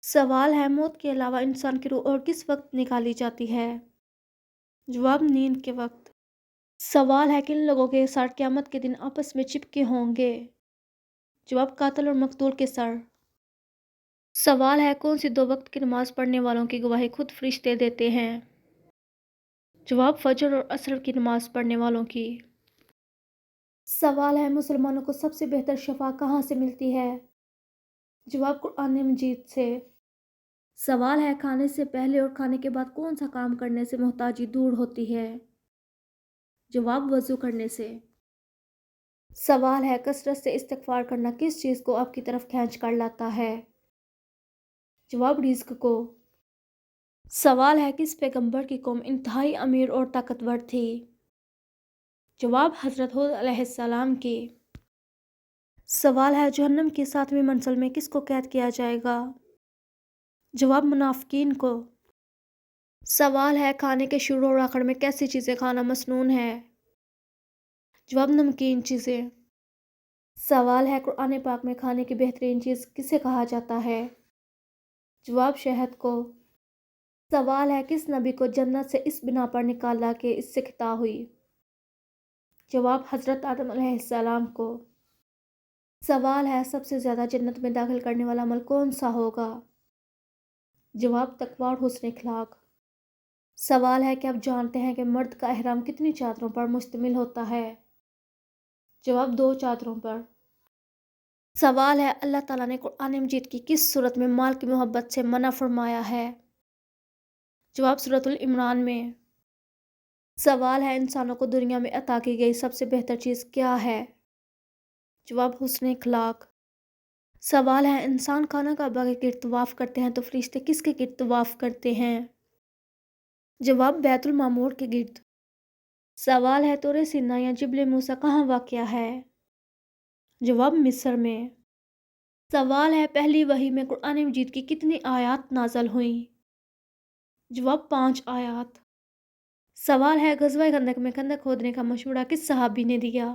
سوال ہے موت کے علاوہ انسان کی روح اور کس وقت نکالی جاتی ہے؟ جواب نیند کے وقت۔ سوال ہے کن لوگوں کے سر قیامت کے دن آپس میں چپکے ہوں گے؟ جواب قاتل اور مقتول کے سر۔ سوال ہے کون سی دو وقت کی نماز پڑھنے والوں کی گواہی خود فرشتے دیتے ہیں؟ جواب فجر اور عصر کی نماز پڑھنے والوں کی۔ سوال ہے مسلمانوں کو سب سے بہتر شفا کہاں سے ملتی ہے؟ جواب قرآن مجید سے۔ سوال ہے کھانے سے پہلے اور کھانے کے بعد کون سا کام کرنے سے محتاجی دور ہوتی ہے؟ جواب وضو کرنے سے۔ سوال ہے کثرت سے استغفار کرنا کس چیز کو آپ کی طرف کھینچ کر لاتا ہے؟ جواب رزق کو۔ سوال ہے کس پیغمبر کی قوم انتہائی امیر اور طاقتور تھی؟ جواب حضرت ہود علیہ السلام کی۔ سوال ہے جہنم کی 7ویں منزل میں کس کو قید کیا جائے گا؟ جواب منافقین کو۔ سوال ہے کھانے کے شروع اور آخر میں کیسی چیزیں کھانا مسنون ہے؟ جواب نمکین چیزیں۔ سوال ہے قرآن پاک میں کھانے کی بہترین چیز کسے کہا جاتا ہے؟ جواب شہد کو۔ سوال ہے کس نبی کو جنت سے اس بنا پر نکالا کہ اس سے خطا ہوئی؟ جواب حضرت آدم علیہ السلام کو۔ سوال ہے سب سے زیادہ جنت میں داخل کرنے والا عمل کون سا ہوگا؟ جواب تقویٰ اور حسن اخلاق۔ سوال ہے کہ آپ جانتے ہیں کہ مرد کا احرام کتنی چادروں پر مشتمل ہوتا ہے؟ جواب 2 چادروں پر۔ سوال ہے اللہ تعالیٰ نے قرآن مجید کی کس صورت میں مال کی محبت سے منع فرمایا ہے؟ جواب سورۃ العمران میں۔ سوال ہے انسانوں کو دنیا میں عطا کی گئی سب سے بہتر چیز کیا ہے؟ جواب حسن اخلاق۔ سوال ہے انسان خانہ کعبہ کے گرد طواف کرتے ہیں تو فرشتے کس کے گرد طواف کرتے ہیں؟ جواب بیت المعمور کے گرد۔ سوال ہے طور سینا یا جبل موسیٰ کہاں واقع ہے؟ جواب مصر میں۔ سوال ہے پہلی وحی میں قرآن مجید کی کتنی آیات نازل ہوئیں؟ جواب 5 آیات۔ سوال ہے غزوہ خندق میں خندق کھودنے کا مشورہ کس صحابی نے دیا؟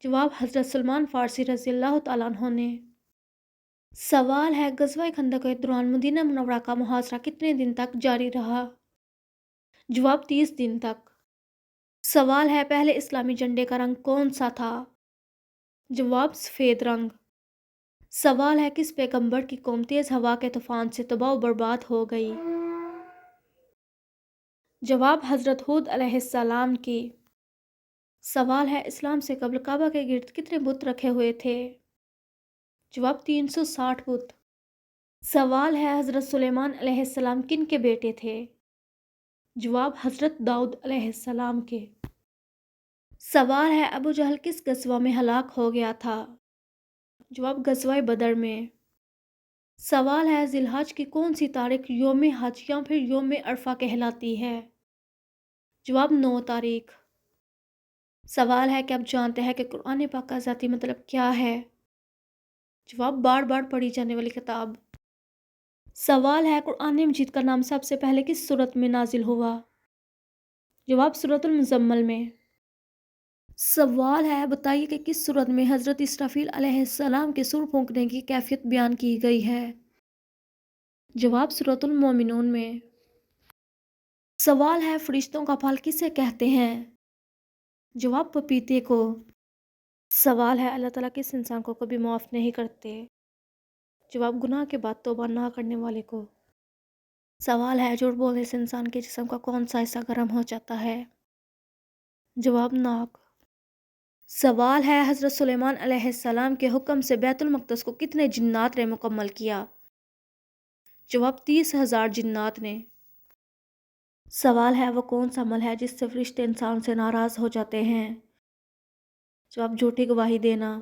جواب حضرت سلمان فارسی رضی اللہ تعالیٰ عنہ نے۔ سوال ہے غزوہ خندق کے دوران مدینہ منورہ کا محاصرہ کتنے دن تک جاری رہا؟ جواب 30 دن تک۔ سوال ہے پہلے اسلامی جھنڈے کا رنگ کون سا تھا؟ جواب سفید رنگ۔ سوال ہے کس پیغمبر کی قوم تیز ہوا کے طوفان سے تباہ و برباد ہو گئی؟ جواب حضرت ہود علیہ السلام کی۔ سوال ہے اسلام سے قبل کعبہ کے گرد کتنے بت رکھے ہوئے تھے؟ جواب 360 بت۔ سوال ہے حضرت سلیمان علیہ السلام کن کے بیٹے تھے؟ جواب حضرت داؤد علیہ السلام کے۔ سوال ہے ابو جہل کس غزوہ میں ہلاک ہو گیا تھا؟ جواب غزوہ بدر میں۔ سوال ہے ذی الحج کی کون سی تاریخ یوم حج یا پھر یوم عرفہ کہلاتی ہے؟ جواب 9 تاریخ۔ سوال ہے کہ آپ جانتے ہیں کہ قرآن پاک کا ذاتی مطلب کیا ہے؟ جواب بار بار پڑھی جانے والی کتاب۔ سوال ہے قرآن مجید کا نام سب سے پہلے کس سورت میں نازل ہوا؟ جواب سورۃ المزمل میں۔ سوال ہے بتائیے کہ کس سورت میں حضرت اسرافیل علیہ السلام کے سور پھونکنے کی کیفیت بیان کی گئی ہے؟ جواب سورۃ المومنون میں۔ سوال ہے فرشتوں کا پھل کسے کہتے ہیں؟ جواب پپیتے کو۔ سوال ہے اللہ تعالیٰ کس انسان کو کبھی معاف نہیں کرتے؟ جواب گناہ کے بعد توبہ نہ کرنے والے کو۔ سوال ہے جھوٹ بولنے سے انسان کے جسم کا کون سا حصہ گرم ہو جاتا ہے؟ جواب ناک۔ سوال ہے حضرت سلیمان علیہ السلام کے حکم سے بیت المقدس کو کتنے جنات نے مکمل کیا؟ جواب 30,000 جنات نے۔ سوال ہے وہ کون سا عمل ہے جس سے فرشتے انسان سے ناراض ہو جاتے ہیں؟ جواب جھوٹی گواہی دینا۔